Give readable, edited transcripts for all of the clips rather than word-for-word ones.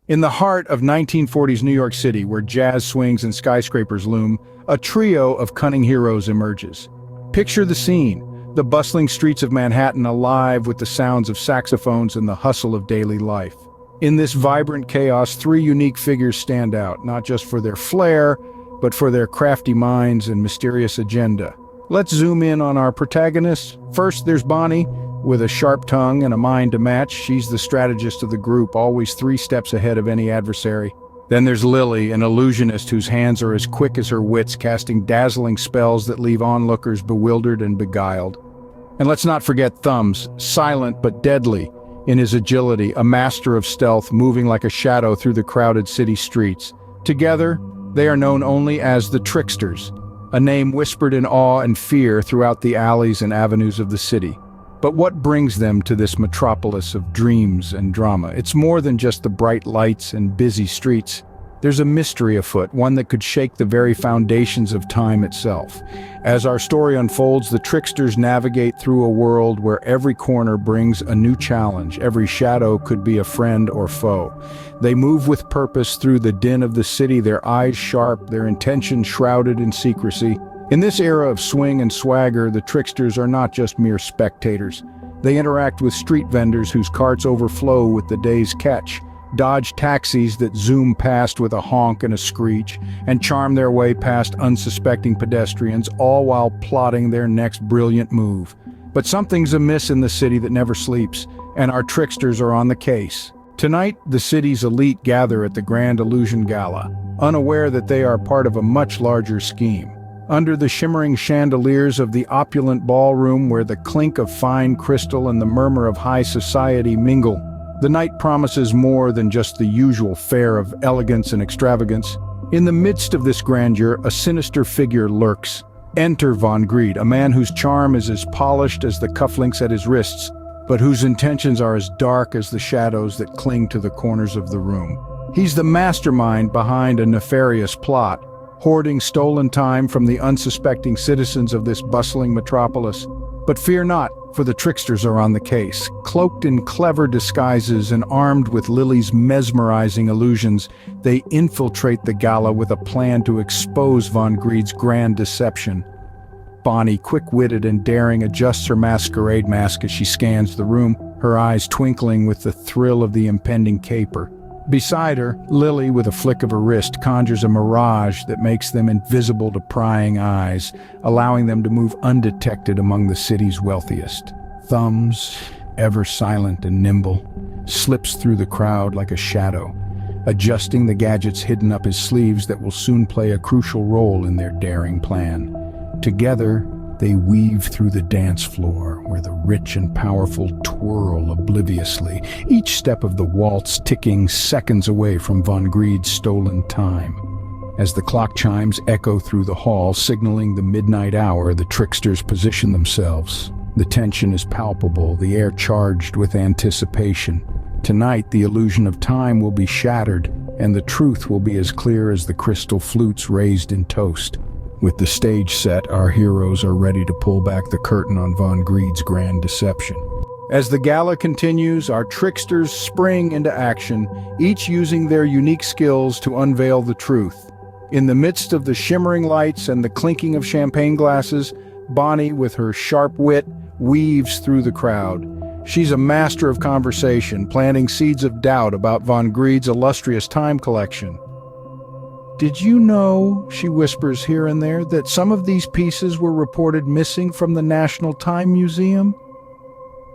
In the heart of 1940s New York City, where jazz swings and skyscrapers loom, a trio of cunning heroes emerges. Picture the scene, the bustling streets of Manhattan alive with the sounds of saxophones and the hustle of daily life. In this vibrant chaos, three unique figures stand out, not just for their flair, but for their crafty minds and mysterious agenda. Let's zoom in on our protagonists. First, there's Bonnie, with a sharp tongue and a mind to match. She's the strategist of the group, always 3 steps ahead of any adversary. Then there's Lily, an illusionist whose hands are as quick as her wits, casting dazzling spells that leave onlookers bewildered and beguiled. And let's not forget Thumbs, silent but deadly in his agility, a master of stealth, moving like a shadow through the crowded city streets. Together, they are known only as the Tricksters, a name whispered in awe and fear throughout the alleys and avenues of the city. But what brings them to this metropolis of dreams and drama? It's more than just the bright lights and busy streets. There's a mystery afoot, one that could shake the very foundations of time itself. As our story unfolds, the Tricksters navigate through a world where every corner brings a new challenge. Every shadow could be a friend or foe. They move with purpose through the din of the city, their eyes sharp, their intentions shrouded in secrecy. In this era of swing and swagger, the Tricksters are not just mere spectators. They interact with street vendors whose carts overflow with the day's catch, dodge taxis that zoom past with a honk and a screech, and charm their way past unsuspecting pedestrians, all while plotting their next brilliant move. But something's amiss in the city that never sleeps, and our Tricksters are on the case. Tonight, the city's elite gather at the Grand Illusion Gala, unaware that they are part of a much larger scheme. Under the shimmering chandeliers of the opulent ballroom, where the clink of fine crystal and the murmur of high society mingle, the night promises more than just the usual fare of elegance and extravagance. In the midst of this grandeur, a sinister figure lurks. Enter Von Greed, a man whose charm is as polished as the cufflinks at his wrists, but whose intentions are as dark as the shadows that cling to the corners of the room. He's the mastermind behind a nefarious plot, hoarding stolen time from the unsuspecting citizens of this bustling metropolis. But fear not, for the Tricksters are on the case. Cloaked in clever disguises and armed with Lily's mesmerizing illusions, they infiltrate the gala with a plan to expose Von Greed's grand deception. Bonnie, quick-witted and daring, adjusts her masquerade mask as she scans the room, her eyes twinkling with the thrill of the impending caper. Beside her, Lily, with a flick of her wrist, conjures a mirage that makes them invisible to prying eyes, allowing them to move undetected among the city's wealthiest. Thumbs, ever silent and nimble, slips through the crowd like a shadow, adjusting the gadgets hidden up his sleeves that will soon play a crucial role in their daring plan. Together, they weave through the dance floor, where the rich and powerful twirl obliviously, each step of the waltz ticking seconds away from Von Greed's stolen time. As the clock chimes echo through the hall, signaling the midnight hour, the Tricksters position themselves. The tension is palpable, the air charged with anticipation. Tonight, the illusion of time will be shattered, and the truth will be as clear as the crystal flutes raised in toast. With the stage set, our heroes are ready to pull back the curtain on Von Greed's grand deception. As the gala continues, our Tricksters spring into action, each using their unique skills to unveil the truth. In the midst of the shimmering lights and the clinking of champagne glasses, Bonnie, with her sharp wit, weaves through the crowd. She's a master of conversation, planting seeds of doubt about Von Greed's illustrious time collection. "Did you know," she whispers here and there, "that some of these pieces were reported missing from the National Time Museum?"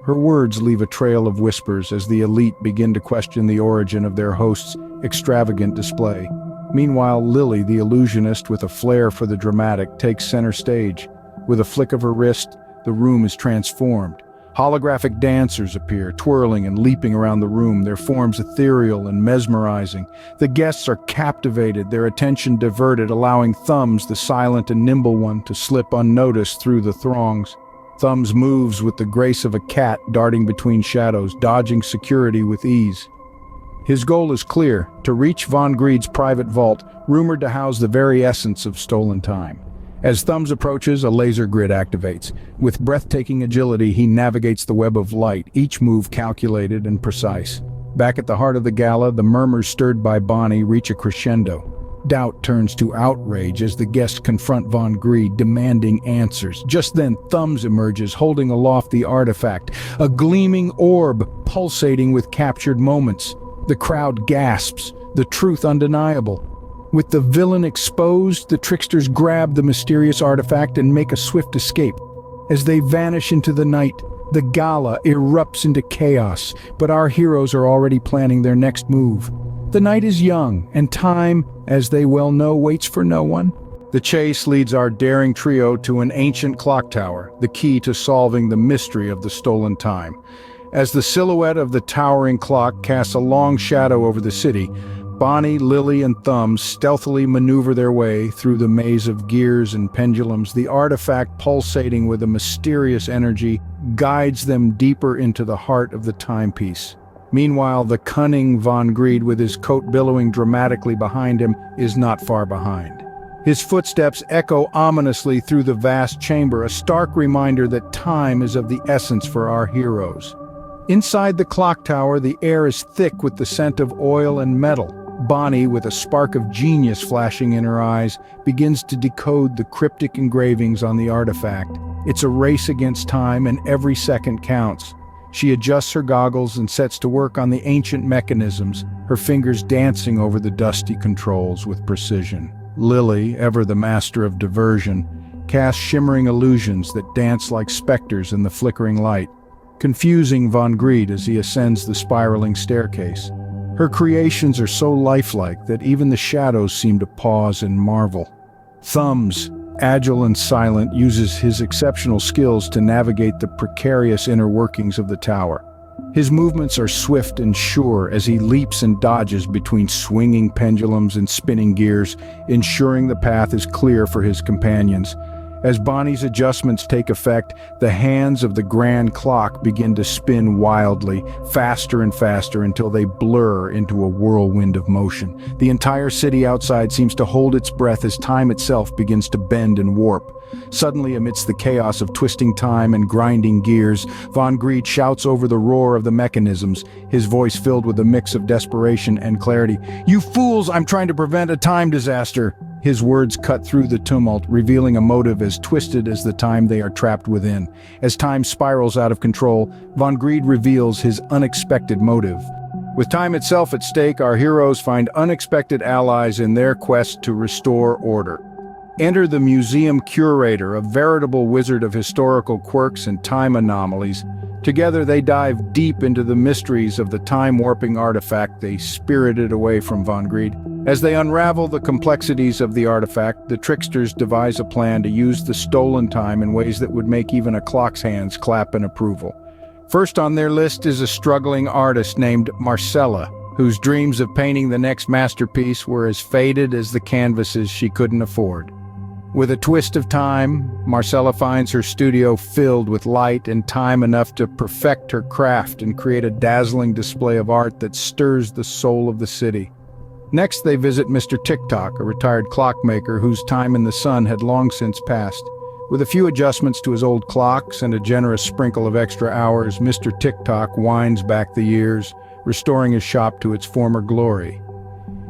Her words leave a trail of whispers as the elite begin to question the origin of their host's extravagant display. Meanwhile, Lily, the illusionist with a flair for the dramatic, takes center stage. With a flick of her wrist, the room is transformed. Holographic dancers appear, twirling and leaping around the room, their forms ethereal and mesmerizing. The guests are captivated, their attention diverted, allowing Thumbs, the silent and nimble one, to slip unnoticed through the throngs. Thumbs moves with the grace of a cat darting between shadows, dodging security with ease. His goal is clear: to reach Von Greed's private vault, rumored to house the very essence of stolen time. As Thumbs approaches, a laser grid activates. With breathtaking agility, he navigates the web of light, each move calculated and precise. Back at the heart of the gala, the murmurs stirred by Bonnie reach a crescendo. Doubt turns to outrage as the guests confront Von Greed, demanding answers. Just then, Thumbs emerges, holding aloft the artifact, a gleaming orb pulsating with captured moments. The crowd gasps, the truth undeniable. With the villain exposed, the tricksters grab the mysterious artifact and make a swift escape. As they vanish into the night, the gala erupts into chaos, but our heroes are already planning their next move. The night is young, and time, as they well know, waits for no one. The chase leads our daring trio to an ancient clock tower, the key to solving the mystery of the stolen time. As the silhouette of the towering clock casts a long shadow over the city, Bonnie, Lily, and Thumbs stealthily maneuver their way through the maze of gears and pendulums. The artifact, pulsating with a mysterious energy, guides them deeper into the heart of the timepiece. Meanwhile, the cunning Von Greed, with his coat billowing dramatically behind him, is not far behind. His footsteps echo ominously through the vast chamber, a stark reminder that time is of the essence for our heroes. Inside the clock tower, the air is thick with the scent of oil and metal. Bonnie, with a spark of genius flashing in her eyes, begins to decode the cryptic engravings on the artifact. It's a race against time, and every second counts. She adjusts her goggles and sets to work on the ancient mechanisms, her fingers dancing over the dusty controls with precision. Lily, ever the master of diversion, casts shimmering illusions that dance like specters in the flickering light, confusing Von Greed as he ascends the spiraling staircase. Her creations are so lifelike that even the shadows seem to pause and marvel. Thumbs, agile and silent, uses his exceptional skills to navigate the precarious inner workings of the tower. His movements are swift and sure as he leaps and dodges between swinging pendulums and spinning gears, ensuring the path is clear for his companions. As Bonnie's adjustments take effect, the hands of the grand clock begin to spin wildly, faster and faster until they blur into a whirlwind of motion. The entire city outside seems to hold its breath as time itself begins to bend and warp. Suddenly, amidst the chaos of twisting time and grinding gears, Von Greed shouts over the roar of the mechanisms, his voice filled with a mix of desperation and clarity. "You fools, I'm trying to prevent a time disaster!" His words cut through the tumult, revealing a motive as twisted as the time they are trapped within. As time spirals out of control, Von Greed reveals his unexpected motive. With time itself at stake, our heroes find unexpected allies in their quest to restore order. Enter the museum curator, a veritable wizard of historical quirks and time anomalies. Together they dive deep into the mysteries of the time-warping artifact they spirited away from Von Greed. As they unravel the complexities of the artifact, the tricksters devise a plan to use the stolen time in ways that would make even a clock's hands clap in approval. First on their list is a struggling artist named Marcella, whose dreams of painting the next masterpiece were as faded as the canvases she couldn't afford. With a twist of time, Marcella finds her studio filled with light and time enough to perfect her craft and create a dazzling display of art that stirs the soul of the city. Next, they visit Mr. Tick-Tock, a retired clockmaker whose time in the sun had long since passed. With a few adjustments to his old clocks and a generous sprinkle of extra hours, Mr. Tick-Tock winds back the years, restoring his shop to its former glory.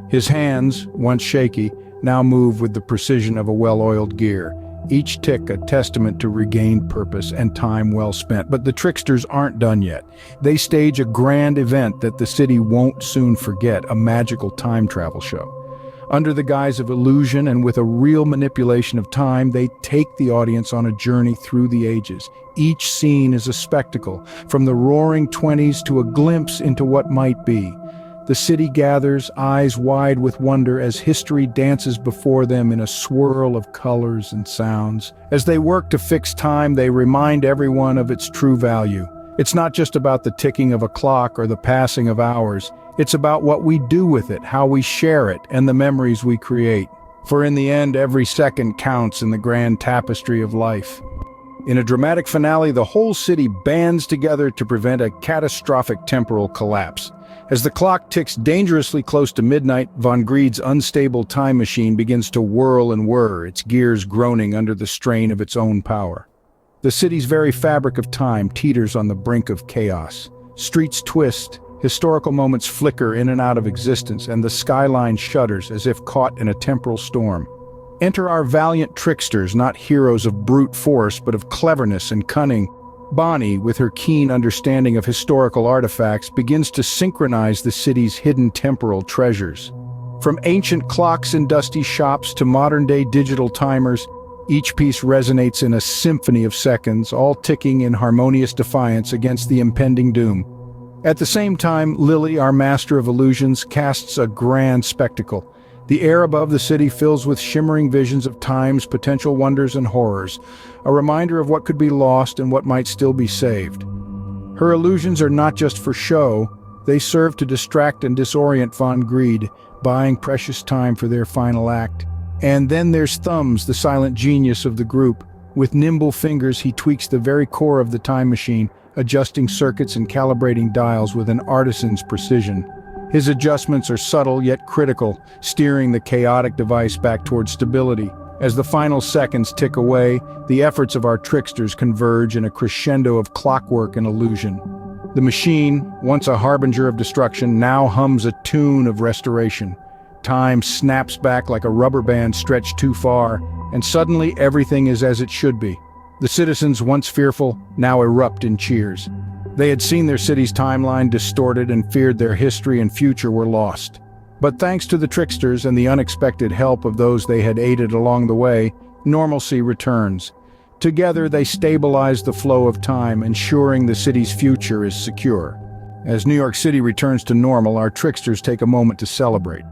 His hands, once shaky, now move with the precision of a well-oiled gear, each tick a testament to regained purpose and time well spent. But the tricksters aren't done yet. They stage a grand event that the city won't soon forget, a magical time travel show. Under the guise of illusion and with a real manipulation of time, they take the audience on a journey through the ages. Each scene is a spectacle, from the roaring 20s to a glimpse into what might be. The city gathers, eyes wide with wonder, as history dances before them in a swirl of colors and sounds. As they work to fix time, they remind everyone of its true value. It's not just about the ticking of a clock or the passing of hours. It's about what we do with it, how we share it, and the memories we create. For in the end, every second counts in the grand tapestry of life. In a dramatic finale, the whole city bands together to prevent a catastrophic temporal collapse. As the clock ticks dangerously close to midnight, Von Greed's unstable time machine begins to whirl and whir, its gears groaning under the strain of its own power. The city's very fabric of time teeters on the brink of chaos. Streets twist, Historical moments flicker in and out of existence, and the skyline shudders as if caught in a temporal storm. Enter our valiant tricksters, not heroes of brute force, but of cleverness and cunning. Bonnie, with her keen understanding of historical artifacts, begins to synchronize the city's hidden temporal treasures. From ancient clocks in dusty shops to modern-day digital timers, each piece resonates in a symphony of seconds, all ticking in harmonious defiance against the impending doom. At the same time, Lily, our master of illusions, casts a grand spectacle. The air above the city fills with shimmering visions of time's potential wonders and horrors, a reminder of what could be lost and what might still be saved. Her illusions are not just for show, they serve to distract and disorient Von Greed, buying precious time for their final act. And then there's Thumbs, the silent genius of the group. With nimble fingers, he tweaks the very core of the time machine, adjusting circuits and calibrating dials with an artisan's precision. His adjustments are subtle yet critical, steering the chaotic device back toward stability. As the final seconds tick away, the efforts of our tricksters converge in a crescendo of clockwork and illusion. The machine, once a harbinger of destruction, now hums a tune of restoration. Time snaps back like a rubber band stretched too far, and suddenly everything is as it should be. The citizens, once fearful, now erupt in cheers. They had seen their city's timeline distorted and feared their history and future were lost. But thanks to the tricksters and the unexpected help of those they had aided along the way, normalcy returns. Together they stabilize the flow of time, ensuring the city's future is secure. As New York City returns to normal, our tricksters take a moment to celebrate.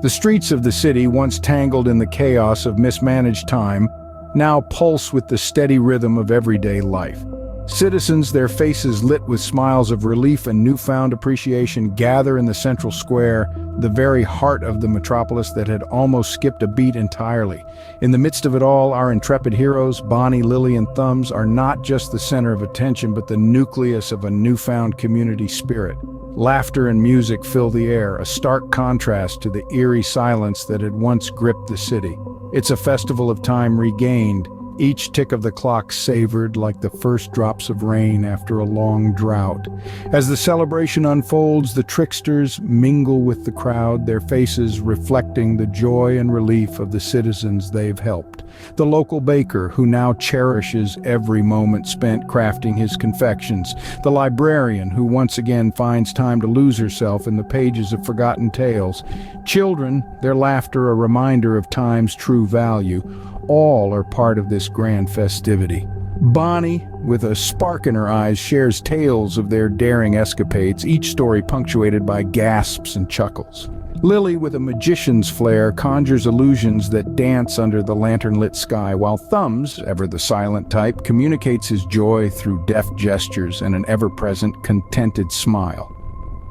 The streets of the city, once tangled in the chaos of mismanaged time, now pulse with the steady rhythm of everyday life. Citizens, their faces lit with smiles of relief and newfound appreciation, gather in the central square, the very heart of the metropolis that had almost skipped a beat entirely. In the midst of it all, our intrepid heroes, Bonnie, Lily, and Thumbs, are not just the center of attention, but the nucleus of a newfound community spirit. Laughter and music fill the air, a stark contrast to the eerie silence that had once gripped the city. It's a festival of time regained, each tick of the clock savored like the first drops of rain after a long drought. As the celebration unfolds, the tricksters mingle with the crowd, their faces reflecting the joy and relief of the citizens they've helped. The local baker, who now cherishes every moment spent crafting his confections. The librarian, who once again finds time to lose herself in the pages of forgotten tales. Children, their laughter a reminder of time's true value. All are part of this grand festivity. Bonnie, with a spark in her eyes, shares tales of their daring escapades, each story punctuated by gasps and chuckles. Lily, with a magician's flair, conjures illusions that dance under the lantern-lit sky, while Thumbs, ever the silent type, communicates his joy through deft gestures and an ever-present, contented smile.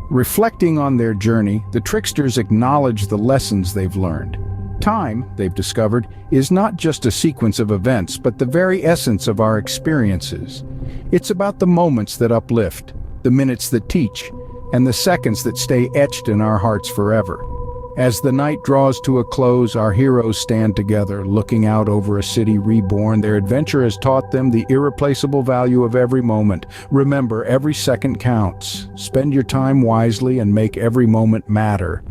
Reflecting on their journey, the tricksters acknowledge the lessons they've learned. Time, they've discovered, is not just a sequence of events, but the very essence of our experiences. It's about the moments that uplift, the minutes that teach, and the seconds that stay etched in our hearts forever. As the night draws to a close, our heroes stand together, looking out over a city reborn. Their adventure has taught them the irreplaceable value of every moment. Remember, every second counts. Spend your time wisely and make every moment matter.